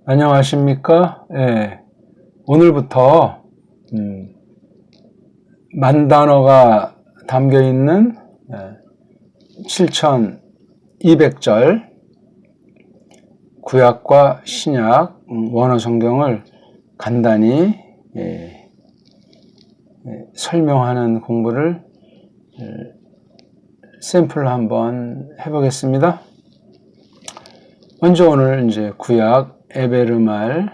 안녕하십니까? 예, 오늘부터 만 단어가 담겨 있는 7200절 구약과 신약 원어 성경을 간단히 설명하는 공부를 샘플로 한번 해보겠습니다. 먼저 오늘 이제 구약 에베르말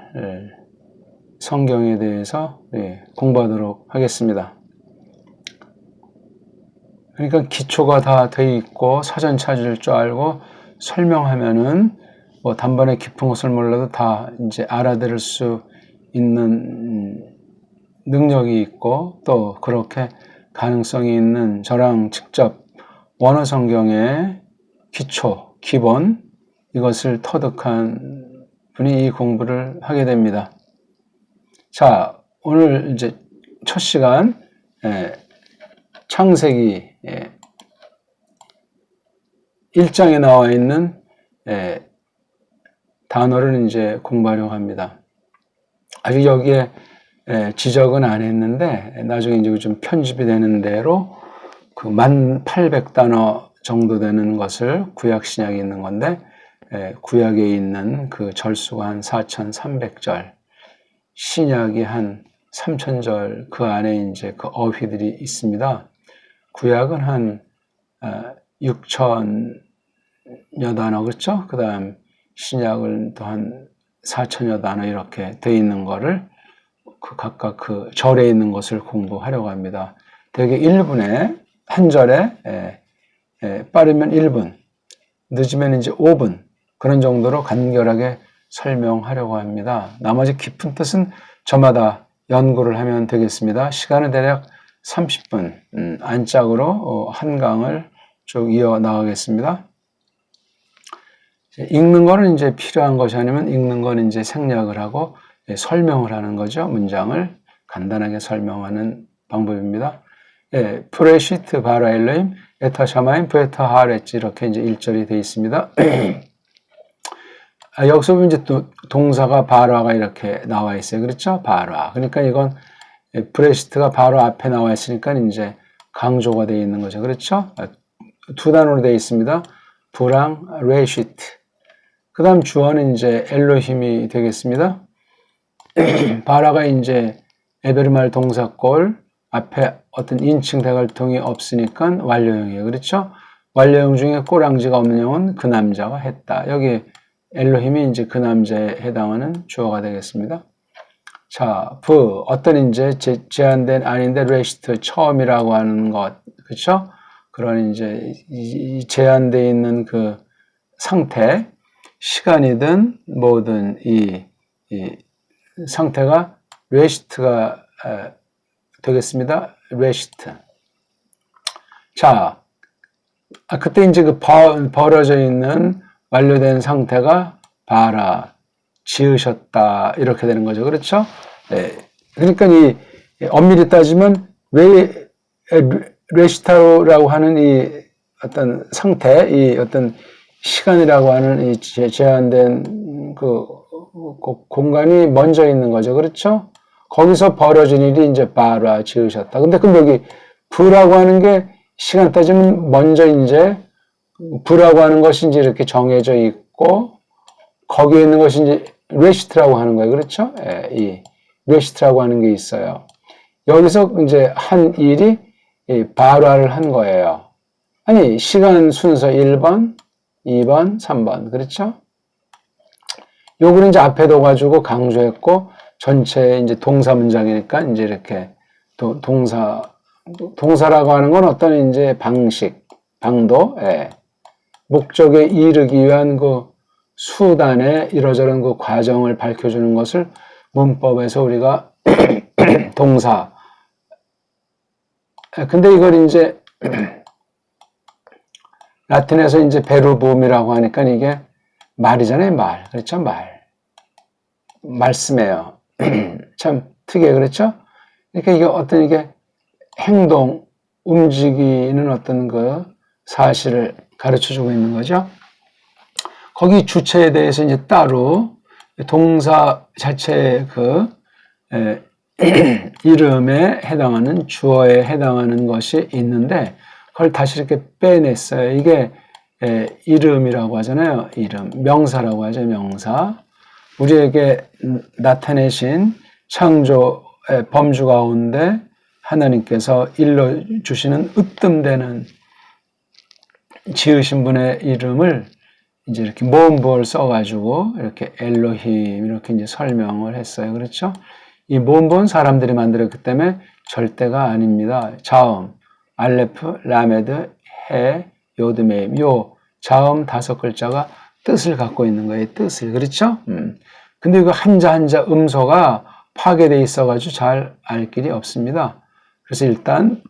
성경에 대해서 공부하도록 하겠습니다. 그러니까 기초가 다 돼 있고 사전 찾을 줄 알고 설명하면은 뭐 단번에 깊은 것을 몰라도 다 이제 알아들을 수 있는 능력이 있고 또 그렇게 가능성이 있는 저랑 직접 원어 성경의 기초, 기본 이것을 터득한 분이 이 공부를 하게 됩니다. 자, 오늘 이제 첫 시간 창세기 1장에 나와 있는 단어를 이제 공부하려고 합니다. 아직 여기에 지적은 안 했는데 나중에 이제 좀 편집이 되는 대로 그 1800단어 정도 되는 것을 구약 신약에 있는 건데 구약에 있는 그 절수가 한 4300절, 신약이 한 3000절 그 안에 이제 그 어휘들이 있습니다. 구약은 한 6000여 단어 그렇죠? 그 다음 신약은 또 한 4000여 단어 이렇게 돼 있는 거를 그 각각 그 절에 있는 것을 공부하려고 합니다. 대개 1분에 한 절에 빠르면 1분, 늦으면 이제 5분 그런 정도로 간결하게 설명하려고 합니다. 나머지 깊은 뜻은 저마다 연구를 하면 되겠습니다. 시간은 대략 30분 안짝으로 한 강을 쭉 이어 나가겠습니다. 읽는 거는 이제 필요한 것이 아니면 읽는 건 이제 생략을 하고 설명을 하는 거죠. 문장을 간단하게 설명하는 방법입니다. 프레시트 바라 엘로임 에타 샤마임 브에타 하레츠 이렇게 이제 1절이 되어 있습니다. 여기서 이제 또 동사가 바라가 이렇게 나와 있어요. 그렇죠? 바라. 그러니까 이건 프레시트가 바로 앞에 나와 있으니까 이제 강조가 되어 있는 거죠. 그렇죠? 두 단어로 되어 있습니다. 부랑 레시트. 그 다음 주어는 이제 엘로힘이 되겠습니다. 바라가 이제 에베르말 동사꼴 앞에 어떤 인칭 대갈통이 없으니까 완료형이에요. 그렇죠? 완료형 중에 꼬랑지가 없는 형은 그 남자가 했다. 여기 엘로힘이 이제 그 남자에 해당하는 주어가 되겠습니다. 자, 어떤 이제 제한된 아닌데 레시트 처음이라고 하는 것, 그렇죠? 그런 이제 이 제한되어 있는 그 상태, 시간이든 뭐든 이 상태가 레시트가 되겠습니다. 레시트. 자, 그때 이제 그 벌어져 있는 완료된 상태가 바라, 지으셨다 이렇게 되는 거죠. 그렇죠? 그러니까 이 엄밀히 따지면 왜 레시타로라고 하는 이 어떤 상태, 이 어떤 시간이라고 하는 이 제한된 그 공간이 먼저 있는 거죠. 그렇죠? 거기서 벌어진 일이 이제 바라, 지으셨다. 근데 그럼 여기 부라고 하는 게 시간 따지면 먼저 이제 부라고 하는 것이 이제 이렇게 정해져 있고 거기에 있는 것이 이제 레시트라고 하는 거예요. 그렇죠? 이 레시트라고 하는 게 있어요. 여기서 이제 한 일이 바라를 한 거예요. 아니, 시간 순서 1번, 2번, 3번. 그렇죠? 요거는 이제 앞에 둬가지고 강조했고 전체 이제 동사 문장이니까 이제 이렇게 동사라고 하는 건 어떤 이제 방식, 방도, 목적에 이르기 위한 그 수단의 이러저런 그 과정을 밝혀주는 것을 문법에서 우리가 동사. 근데 이걸 이제 라틴에서 이제 베르붐이라고 하니까 이게 말이잖아요, 말. 그렇죠? 말씀이에요. 참 특이해, 그렇죠? 그러니까 이게 어떤 이게 행동, 움직이는 어떤 그 사실을 가르쳐 주고 있는 거죠. 거기 주체에 대해서 이제 따로 동사 자체의 그 이름에 해당하는 주어에 해당하는 것이 있는데 그걸 다시 이렇게 빼냈어요. 이게 이름이라고 하잖아요. 이름, 명사라고 하죠. 명사. 우리에게 나타내신 창조의 범주 가운데 하나님께서 일러주시는 으뜸되는 지으신 분의 이름을 이제 이렇게 모음부호를 써가지고 이렇게 엘로힘 이렇게 이제 설명을 했어요. 그렇죠? 이 모음부호는 사람들이 만들었기 때문에 절대가 아닙니다. 자음, 알레프, 라메드, 해, 요드메임. 요 자음 5글자가 뜻을 갖고 있는 거예요. 뜻을. 그렇죠? 근데 이거 한자 한자 음소가 파괴되어 있어가지고 잘 알 길이 없습니다. 그래서 일단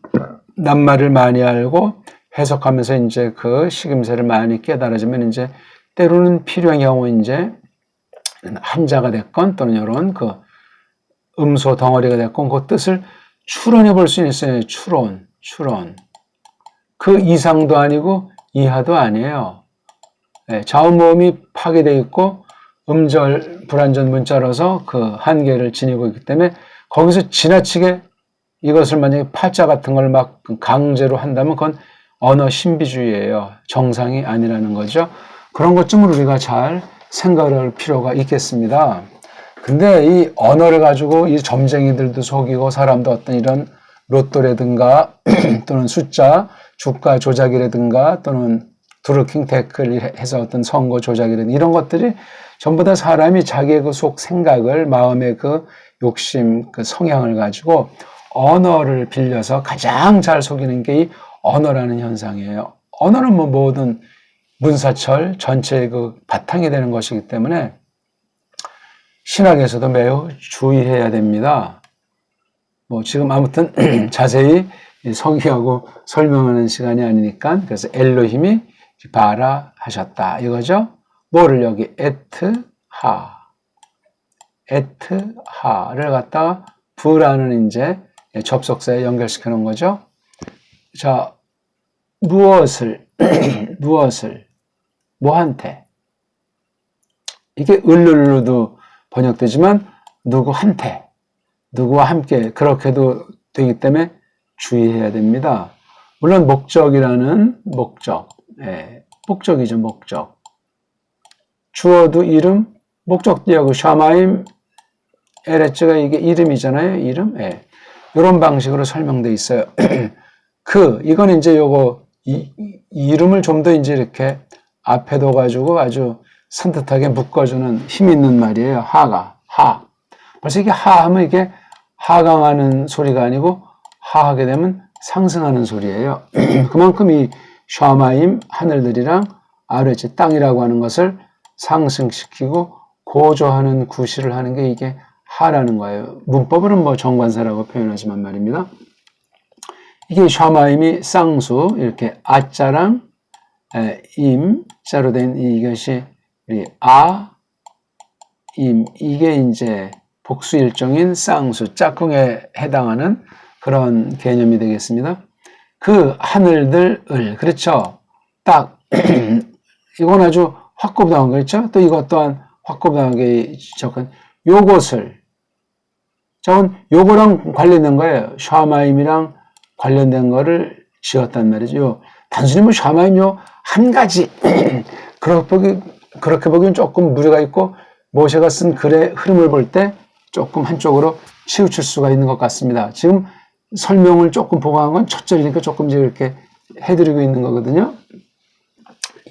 낱말을 많이 알고 해석하면서 이제 그 식임새를 많이 깨달아지면 이제 때로는 필요한 경우 이제 한자가 됐건 또는 이런 그 음소 덩어리가 됐건 그 뜻을 추론해 볼 수 있어요. 추론. 그 이상도 아니고 이하도 아니에요. 자음 모음이 파괴되어 있고 음절 불완전 문자로서 그 한계를 지니고 있기 때문에 거기서 지나치게 이것을 만약에 팔자 같은 걸 막 강제로 한다면 그건 언어 신비주의예요. 정상이 아니라는 거죠. 그런 것쯤을 우리가 잘 생각할 필요가 있겠습니다. 근데 이 언어를 가지고 이 점쟁이들도 속이고 사람도 어떤 이런 로또라든가 또는 숫자, 주가 조작이라든가 또는 드루킹 댓글 해서 어떤 선거 조작이라든가 이런 것들이 전부 다 사람이 자기의 그 속 생각을 마음의 그 욕심, 그 성향을 가지고 언어를 빌려서 가장 잘 속이는 게 이 언어라는 현상이에요. 언어는 뭐 모든 문사철 전체의 그 바탕이 되는 것이기 때문에 신학에서도 매우 주의해야 됩니다. 뭐 지금 아무튼 자세히 서기하고 설명하는 시간이 아니니까 그래서 엘로힘이 바라 하셨다 이거죠. 뭐를 여기 에트하를 갖다가 부라는 이제 접속사에 연결시켜 놓은 거죠. 자, 무엇을 뭐한테 이게 을룰루도 번역되지만 누구한테 누구와 함께 그렇게도 되기 때문에 주의해야 됩니다. 물론 목적이라는 목적이죠. 목적. 주어도 이름, 목적디하고 샤마임, 에레츠가 이게 이름이잖아요. 이름. 이런 방식으로 설명돼 있어요. 이건 이제 이 이름을 좀 더 이제 이렇게 앞에 둬가지고 아주 산뜻하게 묶어주는 힘 있는 말이에요. 하. 벌써 이게 하하면 이게 하강하는 소리가 아니고 하하게 되면 상승하는 소리예요. 그만큼 이 샤마임 하늘들이랑 아래치 땅이라고 하는 것을 상승시키고 고조하는 구실을 하는 게 이게 하라는 거예요. 문법으로는 뭐 정관사라고 표현하지만 말입니다. 이게 샤마임이 쌍수 이렇게 아자랑 임자로 된 이것이 우리 임 이게 이제 복수 일종인 쌍수 짝꿍에 해당하는 그런 개념이 되겠습니다. 그 하늘들을 그렇죠. 딱 이건 아주 확고부당한 거겠죠. 또 이것 또한 확고부당하게 적은 요것을 저건 요거랑 관련된 거예요. 샤마임이랑 관련된 거를 지었단 말이죠. 단순히 뭐 샤마임 한 가지 그렇게 보기엔 조금 무리가 있고 모세가 쓴 글의 흐름을 볼 때 조금 한쪽으로 치우칠 수가 있는 것 같습니다. 지금 설명을 조금 보강한 건 첫 절이니까 조금 이렇게 해드리고 있는 거거든요.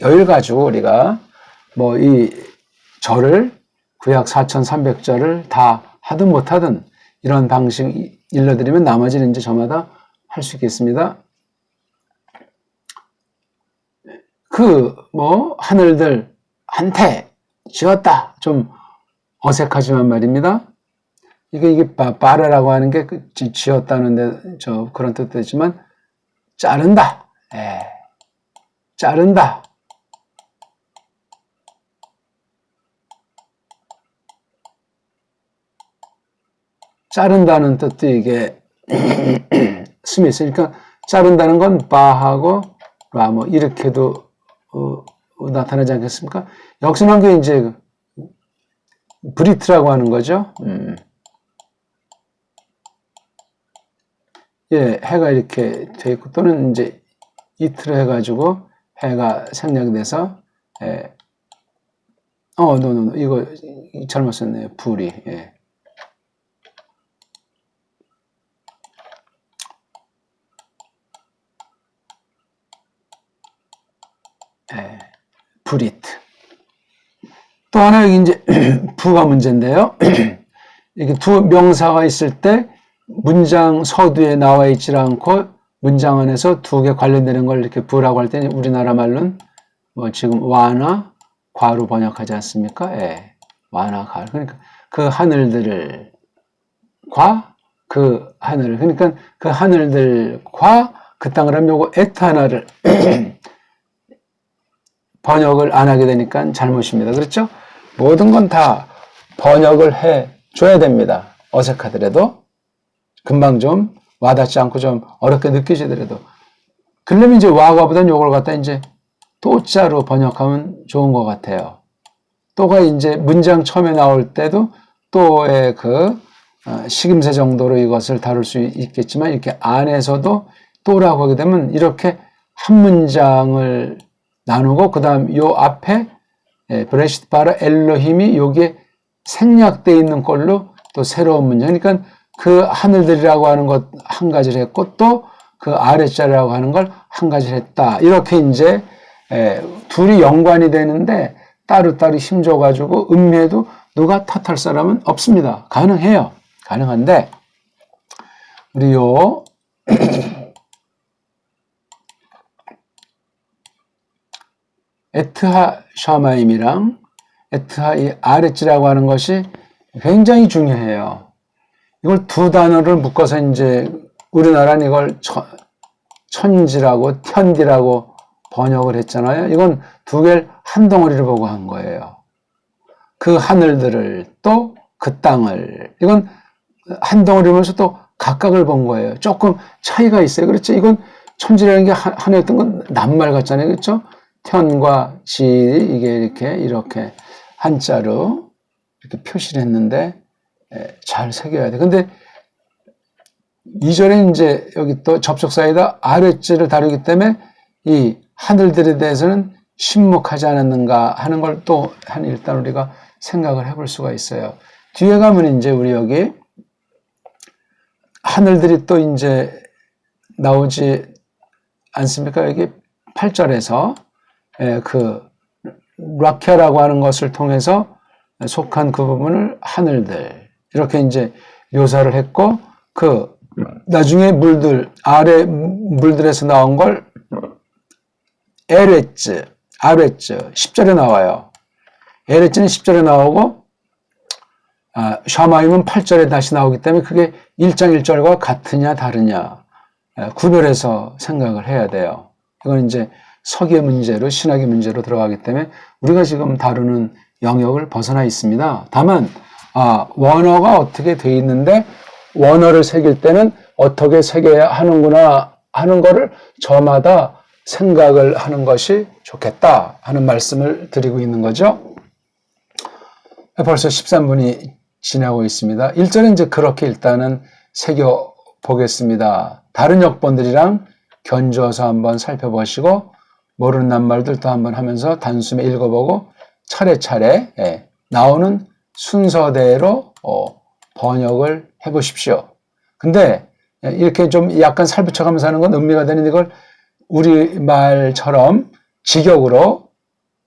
여기를 가지고 우리가 뭐 이 절을 구약 4300절을 다 하든 못하든 이런 방식 일러드리면 나머지는 이제 저마다 할 수 있겠습니다. 하늘들 한테 지었다. 좀 어색하지만 말입니다. 이게 바라라고 하는 게 지었다는데 그런 뜻도 있지만 자른다. 자른다. 자른다는 뜻도 이게 숨이 있으니까 자른다는 건 바하고 라 뭐 이렇게도 나타나지 않겠습니까? 역순한 게 이제 브리트라고 하는 거죠. 예, 해가 이렇게 돼 있고, 또는 이제 이틀을 해가지고 해가 생략이 돼서, 예. 이거 잘못 썼네요. 불이. 예. 예. 브리트. 또 하나 여기 이제 부가 문제인데요. 이게 두 명사가 있을 때 문장 서두에 나와 있지 않고 문장 안에서 두 개 관련되는 걸 이렇게 부라고 할 때는 우리나라 말로는 뭐 지금 와나 과로 번역하지 않습니까? 예. 와나 과. 그러니까 그 하늘들을 과 그 하늘. 그러니까 그 하늘들과 그 땅을 하면 요거 에트 하나를 번역을 안 하게 되니까 잘못입니다. 그렇죠? 모든 건 다 번역을 해 줘야 됩니다. 어색하더라도. 금방 좀 와닿지 않고 좀 어렵게 느끼시더라도. 그러면 이제 와가보다는 요걸 갖다 이제 또자로 번역하면 좋은 것 같아요. 또가 이제 문장 처음에 나올 때도 또의 그 식임새 정도로 이것을 다룰 수 있겠지만 이렇게 안에서도 또라고 하게 되면 이렇게 한 문장을 나누고 그 다음 요 앞에 브레시트 바라 엘로힘이 여기에 생략되어 있는 걸로 또 새로운 문장. 그러니까 그 하늘들이라고 하는 것 한 가지를 했고 또 그 아랫자리라고 하는 걸 한 가지를 했다. 이렇게 이제 둘이 연관이 되는데 따로따로 힘줘가지고 음미해도 누가 탓할 사람은 없습니다. 가능해요. 가능한데 우리 요 에트하 샤마임이랑 에트하 이 아랫지라고 하는 것이 굉장히 중요해요. 이걸 두 단어를 묶어서 이제 우리나라는 이걸 천지라고 편디라고 번역을 했잖아요. 이건 두 개를 한 덩어리를 보고 한 거예요. 그 하늘들을 또 그 땅을 이건 한 덩어리면서 또 각각을 본 거예요. 조금 차이가 있어요. 그렇죠? 이건 천지라는 게 하나였던 건 낱말 같잖아요. 그렇죠? 편과 지 이게 이렇게 한자로 이렇게 표시를 했는데 잘 새겨야 돼. 근데 2절에 이제 여기 또 접속사에다 아랫지를 다루기 때문에 이 하늘들에 대해서는 신목하지 않았는가 하는 걸 또 일단 우리가 생각을 해볼 수가 있어요. 뒤에 가면 이제 우리 여기 하늘들이 또 이제 나오지 않습니까? 여기 8절에서 그 라케라고 하는 것을 통해서 속한 그 부분을 하늘들 이렇게 이제 묘사를 했고 그 나중에 물들 아래 물들에서 나온 걸 에레츠 아레츠 10절에 나와요. 에레츠는 10절에 나오고 샤마임은 8절에 다시 나오기 때문에 그게 1장 1절과 같으냐 다르냐 구별해서 생각을 해야 돼요. 이건 이제 석의 문제로 신학의 문제로 들어가기 때문에 우리가 지금 다루는 영역을 벗어나 있습니다. 다만 원어가 어떻게 돼 있는데 원어를 새길 때는 어떻게 새겨야 하는구나 하는 거를 저마다 생각을 하는 것이 좋겠다 하는 말씀을 드리고 있는 거죠. 벌써 13분이 지나고 있습니다. 1절은 이제 그렇게 일단은 새겨보겠습니다. 다른 역본들이랑 견주어서 한번 살펴보시고 모르는 낱말들도 한번 하면서 단숨에 읽어보고 차례차례 나오는 순서대로 번역을 해보십시오. 근데 이렇게 좀 약간 살붙여가면서 하는 건 의미가 되는 이걸 우리말처럼 직역으로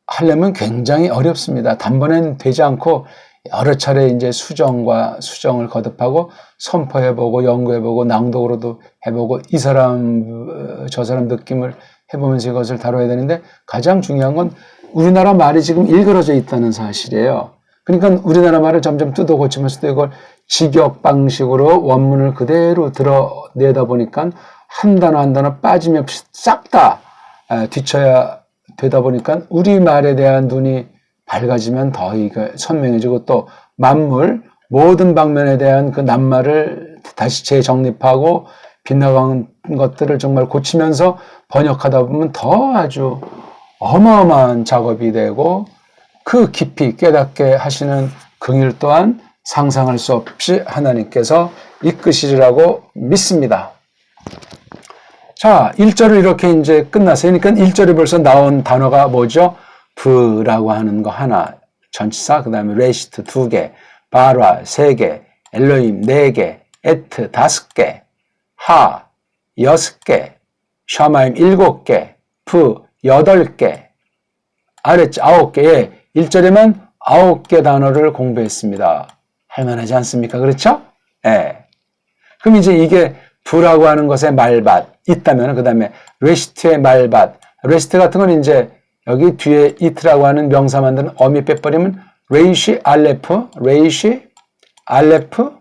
하려면 굉장히 어렵습니다. 단번엔 되지 않고 여러 차례 이제 수정과 수정을 거듭하고 선포해보고 연구해보고 낭독으로도 해보고 이 사람 저 사람 느낌을 해보면서 이것을 다뤄야 되는데 가장 중요한 건 우리나라 말이 지금 일그러져 있다는 사실이에요. 그러니까 우리나라 말을 점점 뜯어 고치면서도 이걸 직역 방식으로 원문을 그대로 드러내다 보니까 한 단어 한 단어 빠짐없이 싹 다 뒤쳐야 되다 보니까 우리말에 대한 눈이 밝아지면 더 이거 선명해지고 또 만물 모든 방면에 대한 그 낱말을 다시 재정립하고 빗나간 것들을 정말 고치면서 번역하다 보면 더 아주 어마어마한 작업이 되고 그 깊이 깨닫게 하시는 긍휼 또한 상상할 수 없이 하나님께서 이끄시리라고 믿습니다. 자, 1절을 이렇게 이제 끝났어요. 그러니까 1절에 벌써 나온 단어가 뭐죠? 브라고 하는 거 하나, 전치사, 그 다음에 레시트 2개, 바라 3개, 엘로힘 4개, 에트 5개, 하 6개, 샤마임 7개, 프 8개, 아레츠 9개. 예, 1절에만 9개 단어를 공부했습니다. 할만하지 않습니까? 그렇죠? 예. 그럼 이제 이게 부라고 하는 것의 말밭 있다면 그 다음에 레시트의 말밭, 레시트 같은 건 이제 여기 뒤에 이트라고 하는 명사 만드는 어미 빼버리면 레이시 알레프, 레이시 알레프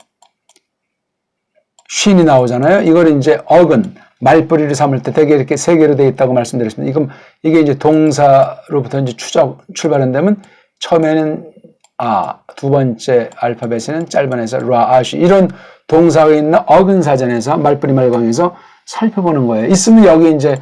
쉰이 나오잖아요. 이걸 이제 어근 말뿌리를 삼을 때 되게 이렇게 3개로 되어 있다고 말씀드렸습니다. 이게 이제 동사로부터 이제 출발한다면 처음에는 두 번째 알파벳에는 짧은에서 라아시 이런 동사가 있는 어근 사전에서 말뿌리 말광에서 살펴보는 거예요. 있으면 여기 이제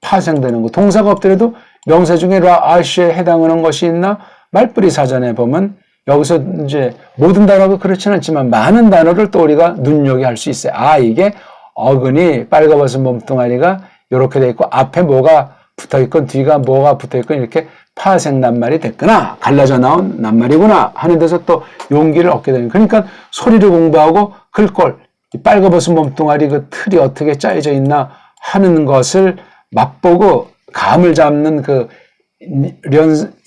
파생되는 거. 동사가 없더라도 명사 중에 라아시에 해당하는 것이 있나 말뿌리 사전에 보면 여기서 이제 모든 단어가 그렇지는 않지만 많은 단어를 또 우리가 눈여겨할 수 있어요. 이게 어근이 빨가벗은 몸뚱아리가 이렇게 돼 있고 앞에 뭐가 붙어 있건 뒤가 뭐가 붙어 있건 이렇게 파생 낱말이 됐구나, 갈라져 나온 낱말이구나 하는 데서 또 용기를 얻게 되는. 그러니까 소리를 공부하고 글꼴, 빨가벗은 몸뚱아리 그 틀이 어떻게 짜여져 있나 하는 것을 맛보고 감을 잡는 그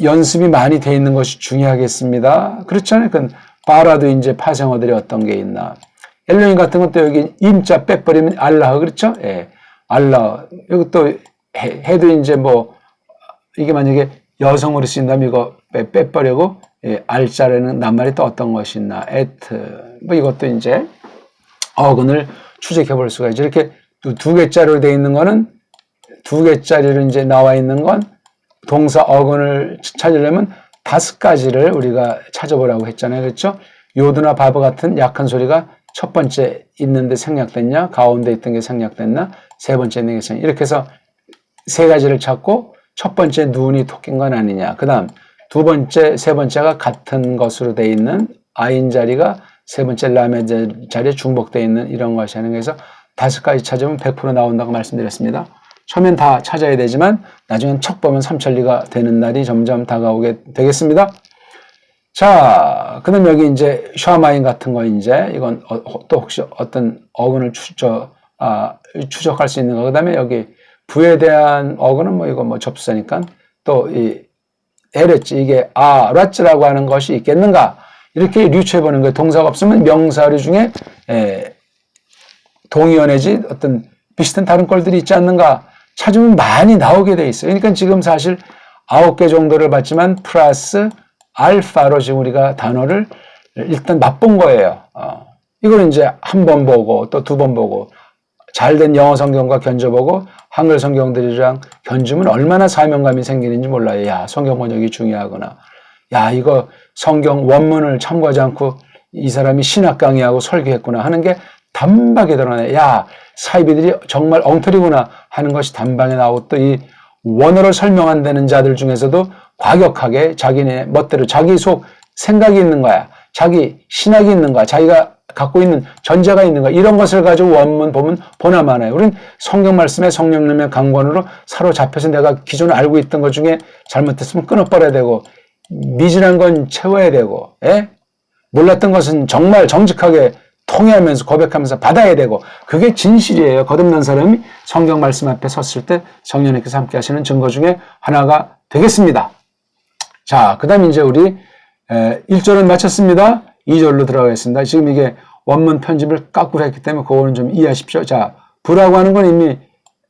연습이 많이 돼 있는 것이 중요하겠습니다. 그렇잖아요. 그 바라도 이제 파생어들이 어떤 게 있나. 엘로힘 같은 것도 여기 임자 빼버리면 알라흐, 그렇죠? 예. 알라흐. 여기 또 해도 이제 뭐 이게 만약에 여성으로 쓰인다면 이거 빼버리고 알자라는 낱말이 또 어떤 것이 있나. 에트. 뭐 이것도 이제 어근을 추적해 볼 수가 있죠. 이렇게 두 개짜리로 되어 있는 거는 두 개짜리로 이제 나와 있는 건 동사 어근을 찾으려면 5가지를 우리가 찾아보라고 했잖아요. 그렇죠? 요드나 바브 같은 약한 소리가 첫 번째 있는데 생략됐냐? 가운데 있던 게 생략됐나? 세 번째 있는 게 생략. 이렇게 해서 3가지를 찾고 첫 번째 눈이 토낀 건 아니냐. 그 다음 두 번째, 세 번째가 같은 것으로 되어 있는 아인 자리가 세 번째 라메 자리에 중복되어 있는 이런 것이 하는 거에서 5가지 찾으면 100% 나온다고 말씀드렸습니다. 처음엔 다 찾아야 되지만 나중엔 척 보면 삼천리가 되는 날이 점점 다가오게 되겠습니다. 자, 그다음 여기 이제 샤마인 같은 거 이제 이건 또 혹시 어떤 어근을 추적할 수 있는 거. 그다음에 여기 부에 대한 어근은 뭐 이거 뭐 접수사니까 또 이 에레츠 이게 라츠라고 하는 것이 있겠는가 이렇게 유추해 보는 거예요. 동사가 없으면 명사류 중에 동의어 내지 어떤 비슷한 다른 꼴들이 있지 않는가 찾으면 많이 나오게 돼 있어요. 그러니까 지금 사실 9개 정도를 봤지만 플러스 알파로 지금 우리가 단어를 일단 맛본 거예요. 이걸 이제 한 번 보고 또 2번 보고 잘된 영어 성경과 견줘보고 한글 성경들이랑 견주면 얼마나 사명감이 생기는지 몰라요. 야, 성경 번역이 중요하구나. 야, 이거 성경 원문을 참고하지 않고 이 사람이 신학 강의하고 설교했구나 하는 게 단박에 드러나요. 야, 사이비들이 정말 엉터리구나 하는 것이 단방에 나오고 또 이 원어를 설명한다는 자들 중에서도 과격하게 자기네 멋대로 자기 속 생각이 있는 거야. 자기 신학이 있는 거야. 자기가 갖고 있는 전제가 있는 거야. 이런 것을 가지고 원문 보면 보나마나요. 우린 성경 말씀에 성령님의 강권으로 사로잡혀서 내가 기존에 알고 있던 것 중에 잘못했으면 끊어버려야 되고 미진한 건 채워야 되고 몰랐던 것은 정말 정직하게 통회하면서 고백하면서 받아야 되고 그게 진실이에요. 거듭난 사람이 성경 말씀 앞에 섰을 때 성령님께서 함께 하시는 증거 중에 하나가 되겠습니다. 자, 그 다음에 이제 우리 1절은 마쳤습니다. 2절로 들어가겠습니다. 지금 이게 원문 편집을 까꾸로 했기 때문에 그거는 좀 이해하십시오. 자, 부라고 하는 건 이미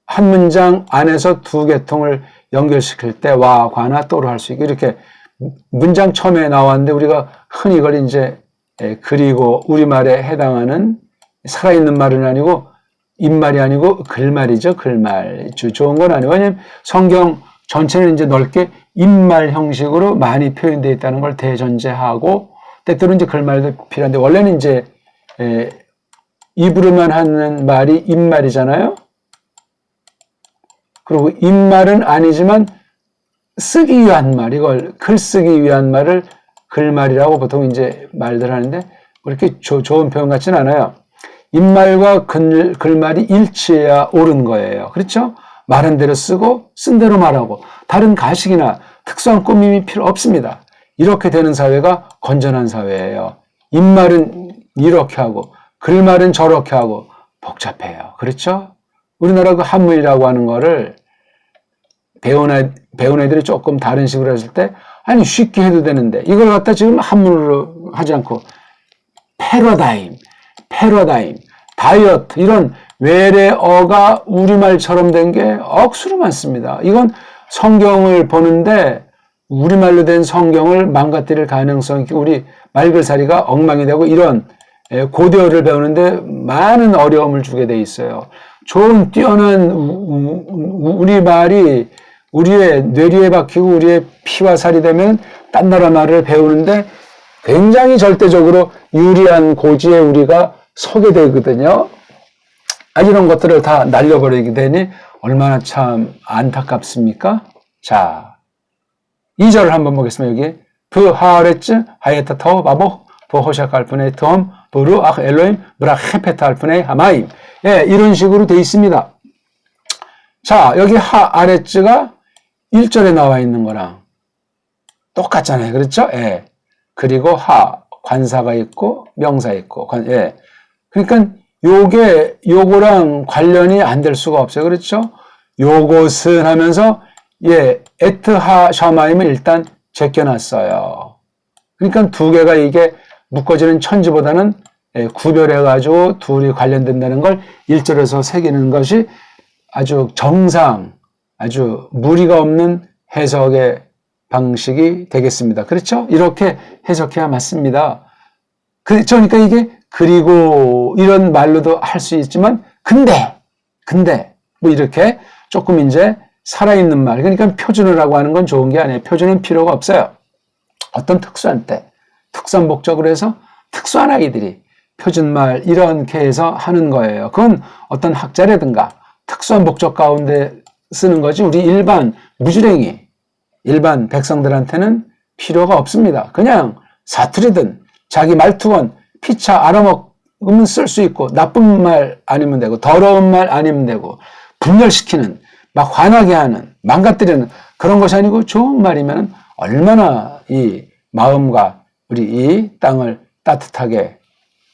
한 문장 안에서 2개통을 연결시킬 때 와, 과나 또로 할 수 있고 이렇게 문장 처음에 나왔는데 우리가 흔히 이걸 이제 그리고 우리말에 해당하는 살아있는 말은 아니고 입말이 아니고 글말이죠. 글말. 좋은 건 아니에요. 왜냐하면 성경 전체는 이제 넓게 입말 형식으로 많이 표현되어 있다는 걸 대전제하고 때때로 이제 글말도 필요한데 원래는 이제 입으로만 하는 말이 입말이잖아요. 그리고 입말은 아니지만 쓰기 위한 말, 이걸 글 쓰기 위한 말을 글말이라고 보통 이제 말들 하는데 그렇게 좋은 표현 같지는 않아요. 입말과 글말이 일치해야 옳은 거예요. 그렇죠? 말한 대로 쓰고 쓴 대로 말하고 다른 가식이나 특수한 꾸밈이 필요 없습니다. 이렇게 되는 사회가 건전한 사회예요. 입말은 이렇게 하고 글말은 저렇게 하고 복잡해요. 그렇죠? 우리나라 그 한문이라고 하는 거를 배운 애들이 조금 다른 식으로 했을 때 아니 쉽게 해도 되는데 이걸 갖다 지금 한문으로 하지 않고 패러다임, 다이어트 이런 외래어가 우리말처럼 된 게 억수로 많습니다. 이건 성경을 보는데 우리말로 된 성경을 망가뜨릴 가능성이 우리 말글살이가 엉망이 되고 이런 고대어를 배우는데 많은 어려움을 주게 돼 있어요. 좋은 뛰어난 우리말이 우리의 뇌리에 박히고 우리의 피와 살이 되면 딴 나라 말을 배우는데 굉장히 절대적으로 유리한 고지에 우리가 서게 되거든요. 이런 것들을 다 날려버리게 되니 얼마나 참 안타깝습니까? 자, 2절을 한번 보겠습니다. 여기 브하레츠 하예타타오 바보 브호샤칼프네 톰 브루 아 엘로임 브라 헤페탈프네 하마임. 예, 이런 식으로 돼 있습니다. 자, 여기 하아레츠가 1절에 나와 있는 거랑 똑같잖아요. 그렇죠? 예. 그리고 관사가 있고 명사 있고 예. 그러니까 요거랑 관련이 안 될 수가 없어요. 그렇죠? 요것은 하면서 에트하 샤마임을 일단 제껴놨어요. 그러니까 두 개가 이게 묶어지는 천지보다는 구별해가지고 둘이 관련된다는 걸 1절에서 새기는 것이 아주 정상, 아주 무리가 없는 해석의 방식이 되겠습니다. 그렇죠? 이렇게 해석해야 맞습니다. 그러니까 이게 그리고 이런 말로도 할 수 있지만 근데 뭐 이렇게 조금 이제 살아있는 말 그러니까 표준어라고 하는 건 좋은 게 아니에요. 표준은 필요가 없어요. 어떤 특수한 때 특수한 목적으로 해서 특수한 아이들이 표준말 이렇게 해서 하는 거예요. 그건 어떤 학자라든가 특수한 목적 가운데 쓰는 거지 우리 일반 무주랭이 일반 백성들한테는 필요가 없습니다. 그냥 사투리든 자기 말투건 피차 알아먹으면 쓸 수 있고 나쁜 말 아니면 되고 더러운 말 아니면 되고 분열시키는 막 화나게 하는 망가뜨리는 그런 것이 아니고 좋은 말이면 얼마나 이 마음과 우리 이 땅을 따뜻하게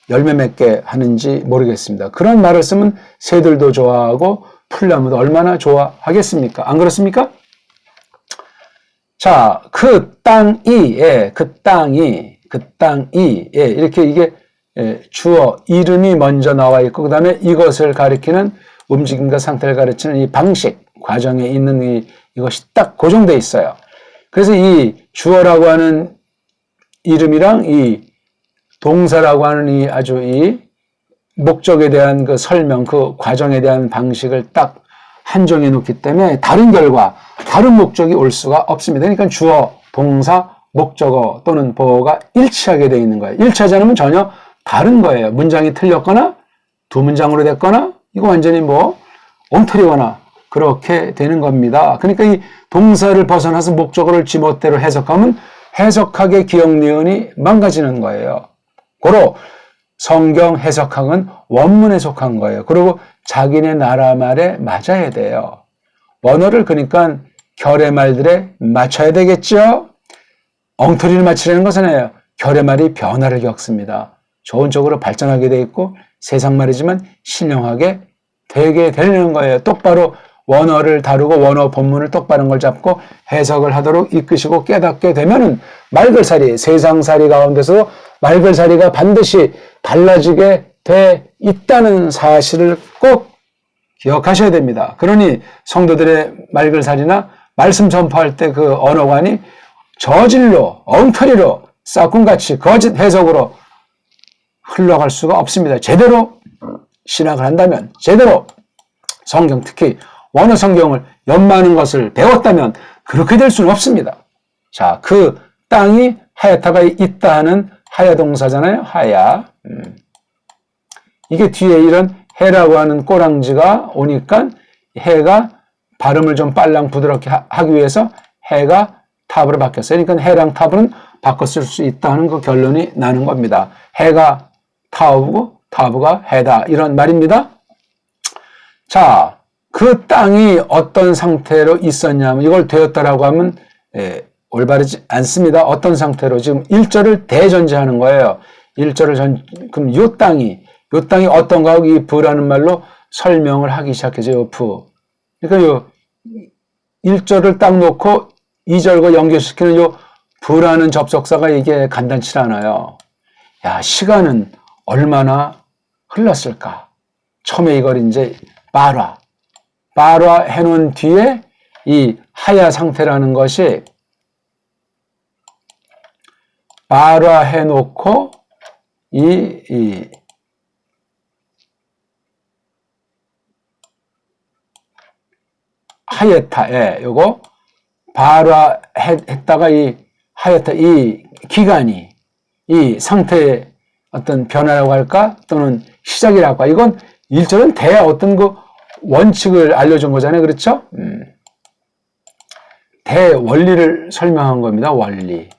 열매 맺게 하는지 모르겠습니다. 그런 말을 쓰면 새들도 좋아하고 풀나무도 얼마나 좋아하겠습니까? 안 그렇습니까? 자, 그 땅이 이렇게 이게 주어 이름이 먼저 나와 있고 그 다음에 이것을 가리키는 움직임과 상태를 가르치는 이 방식 과정에 있는 이것이 딱 고정되어 있어요. 그래서 이 주어라고 하는 이름이랑 이 동사라고 하는 이 아주 이 목적에 대한 그 설명, 그 과정에 대한 방식을 딱 한정해 놓기 때문에 다른 결과, 다른 목적이 올 수가 없습니다. 그러니까 주어, 동사, 목적어 또는 보어가 일치하게 되어 있는 거예요. 일치하지 않으면 전혀 다른 거예요. 문장이 틀렸거나 두 문장으로 됐거나 이거 완전히 뭐 엉터리거나 그렇게 되는 겁니다. 그러니까 이 동사를 벗어나서 목적어를 지멋대로 해석하면 해석학의 기억 니은이 망가지는 거예요. 고로 성경 해석학은 원문에 속한 거예요. 그리고 자기네 나라 말에 맞아야 돼요. 원어를 그러니까 결의말들에 맞춰야 되겠죠? 엉터리를 맞추려는 것은 아니에요. 결의말이 변화를 겪습니다. 좋은 쪽으로 발전하게 돼 있고 세상 말이지만 신령하게 되게 되는 거예요. 똑바로 원어를 다루고 원어 본문을 똑바른 걸 잡고 해석을 하도록 이끄시고 깨닫게 되면은 말글살이 세상살이 가운데서 말글살이가 반드시 달라지게 돼 있다는 사실을 꼭 기억하셔야 됩니다. 그러니 성도들의 말글살이나 말씀 전파할 때 그 언어관이 저질로 엉터리로 싹군같이 거짓 해석으로 흘러갈 수가 없습니다. 제대로 신학을 한다면 제대로 성경 특히 원어 성경을 연마하는 것을 배웠다면 그렇게 될 수는 없습니다. 자, 그 땅이 하야타가 있다 하는 하야 동사잖아요. 하야. 이게 뒤에 이런 해라고 하는 꼬랑지가 오니까 해가 발음을 좀 빨랑 부드럽게 하기 위해서 해가 탑으로 바뀌었어요. 그러니까 해랑 탑은 바꿔 쓸 수 있다는 그 결론이 나는 겁니다. 해가 타오고 타오가 해다 이런 말입니다. 자, 그 땅이 어떤 상태로 있었냐면 이걸 되었다라고 하면 올바르지 않습니다. 어떤 상태로 지금 1절을 대전제하는 거예요. 1절을 그럼 요 땅이 어떤가 하고 이 부라는 말로 설명을 하기 시작해서 요 부. 그러니까 요 1절을 딱 놓고 2절과 연결시키는 요 부라는 접속사가 이게 간단치 않아요. 야, 시간은 얼마나 흘렀을까? 처음에 이걸 이제 바라 해놓은 뒤에 이 하야 상태라는 것이 바라 해놓고 이 하예타에 요거 바라 했다가 이 하예타 이 기간이 이 상태의 어떤 변화라고 할까 또는 시작이라고 할까 이건 1절은 어떤 그 원칙을 알려준 거잖아요. 그렇죠? 대원리를 설명한 겁니다. 원리.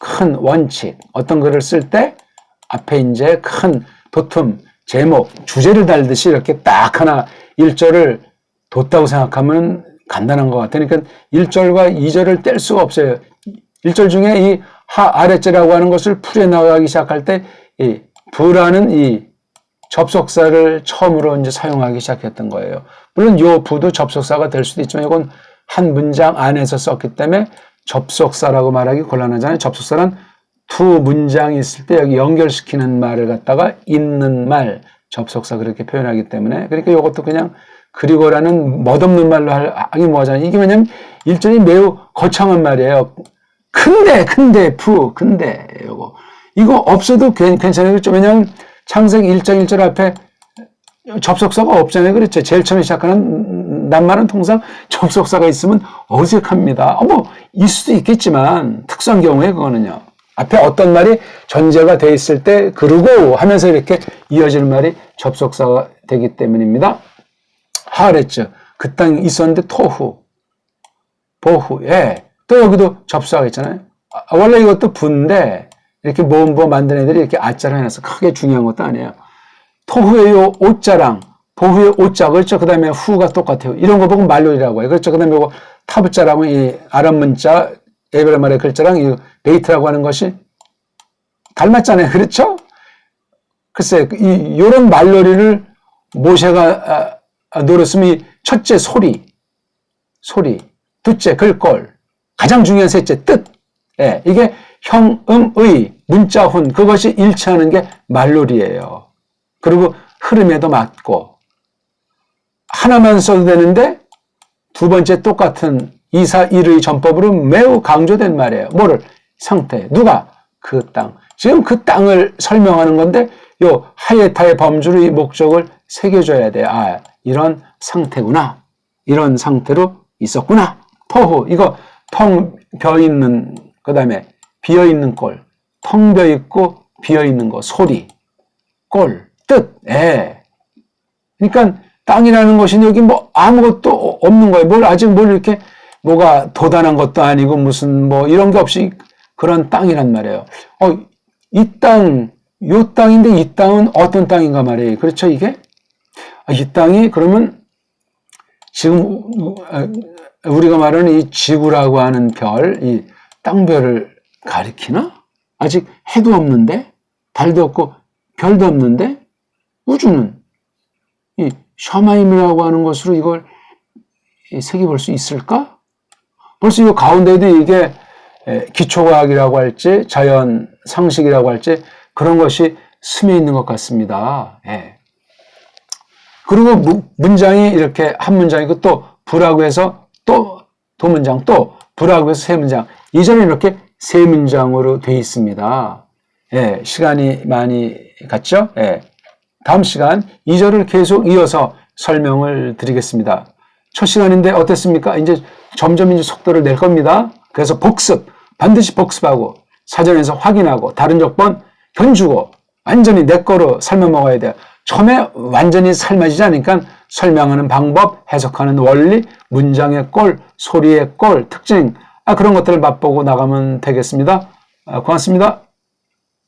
큰 원칙. 어떤 글을 쓸 때 앞에 이제 큰 도톰, 제목, 주제를 달듯이 이렇게 딱 하나 1절을 뒀다고 생각하면 간단한 것 같아요. 그러니까 1절과 2절을 뗄 수가 없어요. 1절 중에 이 아랫절이라고 하는 것을 풀어나가기 시작할 때 이 부라는 이 접속사를 처음으로 이제 사용하기 시작했던 거예요. 물론 요 부도 접속사가 될 수도 있지만 이건 한 문장 안에서 썼기 때문에 접속사라고 말하기 곤란하잖아요. 접속사는 두 문장이 있을 때 여기 연결시키는 말을 갖다가 있는 말, 접속사 그렇게 표현하기 때문에 그러니까 이것도 그냥 그리고라는 멋없는 말로 하기 뭐하잖아요. 이게 왜냐면 1절이 매우 거창한 말이에요. 근데 요거. 이거 없어도 괜찮아요. 왜냐면 창세기 1장 1절 앞에 접속사가 없잖아요. 그렇죠. 제일 처음에 시작하는 낱말은 통상 접속사가 있으면 어색합니다. 있을 수도 있겠지만 특수한 경우에 그거는요. 앞에 어떤 말이 전제가 돼 있을 때 그러고 하면서 이렇게 이어지는 말이 접속사가 되기 때문입니다. 하랬죠. 그 땅이 있었는데 토후, 보후, 또 여기도 접속사가 있잖아요. 원래 이것도 부인데 이렇게 모음보 만든 애들이 이렇게 아자를 해놔서 크게 중요한 것도 아니에요. 토후의 요 오자랑 보후의 오자, 그렇죠? 그 다음에 후가 똑같아요. 이런 거 보고 말놀이라고 해요. 그렇죠? 그 다음에 요거 타브자라고 이 아랍 문자, 에브라말의 글자랑 이 베이트라고 하는 것이 닮았잖아요. 그렇죠? 글쎄, 요런 말놀이를 모세가 노렸으면 이 첫째 소리, 둘째 글꼴, 가장 중요한 셋째 뜻. 이게 형음의 문자훈 그것이 일치하는 게 말놀이예요. 그리고 흐름에도 맞고 하나만 써도 되는데 두 번째 똑같은 이사일의 전법으로 매우 강조된 말이에요. 뭐를? 상태. 누가? 그 땅. 지금 그 땅을 설명하는 건데 요 하예타의 범주로 이 목적을 새겨줘야 돼요. 이런 상태구나. 이런 상태로 있었구나. 토후. 이거 텅 비어있는 그 다음에 비어있는 꼴, 텅 비어있고 비어있는 거, 소리, 꼴, 뜻, 그러니까 땅이라는 것이 여기 아무것도 없는 거예요. 아직 이렇게 뭐가 도단한 것도 아니고 무슨 이런 게 없이 그런 땅이란 말이에요. 이 땅, 요 땅인데 이 땅은 어떤 땅인가 말이에요. 그렇죠, 이게? 이 땅이 그러면 지금 우리가 말하는 이 지구라고 하는 별, 이 땅별을 가리키나? 아직 해도 없는데, 달도 없고, 별도 없는데, 우주는 이 샤마임이라고 하는 것으로 이걸 새겨볼 수 있을까? 벌써 이 가운데도 이게 기초과학이라고 할지, 자연 상식이라고 할지, 그런 것이 스며 있는 것 같습니다. 그리고 문장이 이렇게 한 문장이고 또 부라고 해서 또 두 문장, 또 부라고 해서 세 문장. 이전에 이렇게 세 문장으로 돼 있습니다. 시간이 많이 갔죠? 다음 시간 2절을 계속 이어서 설명을 드리겠습니다. 첫 시간인데 어땠습니까? 이제 점점 이제 속도를 낼 겁니다. 그래서 복습, 반드시 복습하고 사전에서 확인하고 다른 적번 견주고 완전히 내 거로 삶아 먹어야 돼요. 처음에 완전히 삶아지지 않으니까 설명하는 방법, 해석하는 원리, 문장의 꼴, 소리의 꼴, 특징, 그런 것들을 맛보고 나가면 되겠습니다. 고맙습니다.